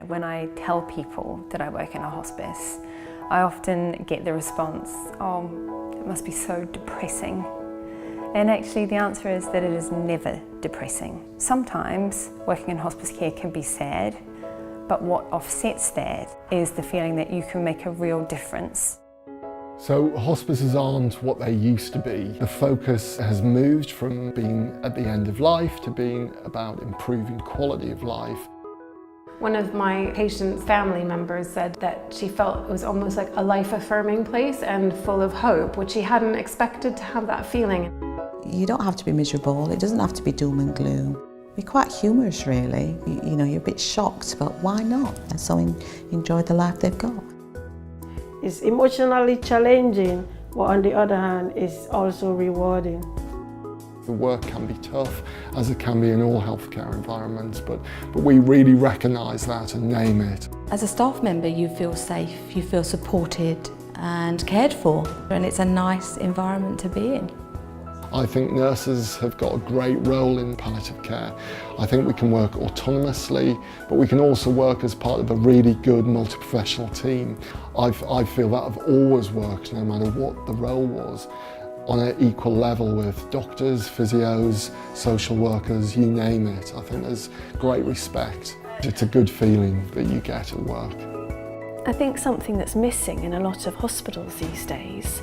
When I tell people that I work in a hospice, I often get the response, "Oh, it must be so depressing." And actually the answer is that it is never depressing. Sometimes working in hospice care can be sad, but what offsets that is the feeling that you can make a real difference. So hospices aren't what they used to be. The focus has moved from being at the end of life to being about improving quality of life. One of my patient's family members said that she felt it was almost like a life-affirming place and full of hope, which she hadn't expected to have that feeling. You don't have to be miserable, it doesn't have to be doom and gloom. You're quite humorous really, you know, you're a bit shocked, but why not? And so enjoy the life they've got. It's emotionally challenging, but on the other hand, it's also rewarding. The work can be tough, as it can be in all healthcare environments, but we really recognise that and name it. As a staff member, you feel safe, you feel supported and cared for, and it's a nice environment to be in. I think nurses have got a great role in palliative care. I think we can work autonomously, but we can also work as part of a really good multi-professional team. I feel that I've always worked, no matter what the role was, on an equal level with doctors, physios, social workers, you name it. I think there's great respect. It's a good feeling that you get at work. I think something that's missing in a lot of hospitals these days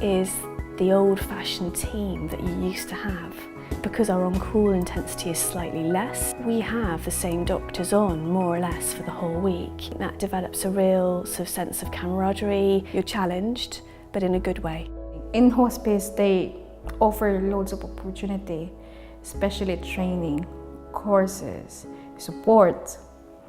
is the old-fashioned team that you used to have. Because our on-call intensity is slightly less, we have the same doctors on more or less for the whole week. That develops a real sort of sense of camaraderie. You're challenged, but in a good way. In hospice, they offer loads of opportunity, especially training, courses, support.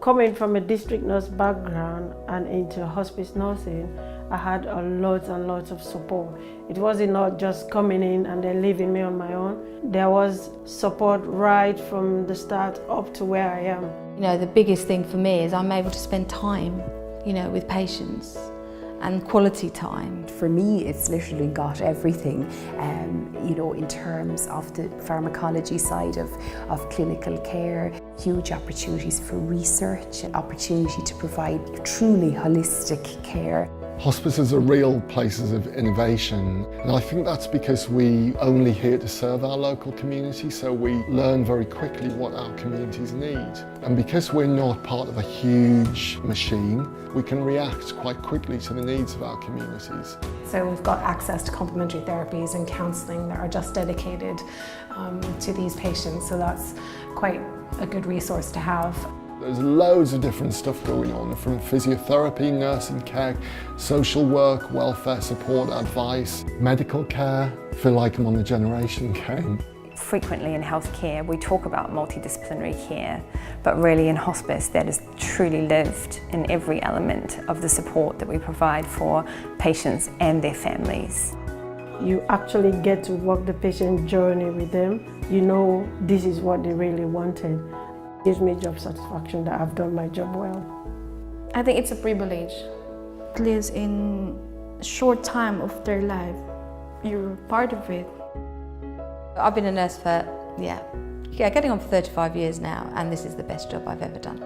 Coming from a district nurse background and into hospice nursing, I had lots and lots of support. It wasn't not just coming in and then leaving me on my own. There was support right from the start up to where I am. You know, the biggest thing for me is I'm able to spend time, you know, with patients and quality time. For me, it's literally got everything, you know, in terms of the pharmacology side of clinical care, huge opportunities for research, an opportunity to provide truly holistic care. Hospices are real places of innovation, and I think that's because we only here to serve our local community, so we learn very quickly what our communities need. And because we're not part of a huge machine, we can react quite quickly to the needs of our communities. So we've got access to complementary therapies and counselling that are just dedicated to these patients, so that's quite a good resource to have. There's loads of different stuff going on, from physiotherapy, nursing care, social work, welfare support, advice, medical care. I feel like I'm on the generation game. Frequently in healthcare we talk about multidisciplinary care, but really in hospice that is truly lived in every element of the support that we provide for patients and their families. You actually get to walk the patient journey with them. You know this is what they really wanted. It gives me job satisfaction that I've done my job well. I think it's a privilege. At least in a short time of their life, you're part of it. I've been a nurse for, getting on for 35 years now, and this is the best job I've ever done.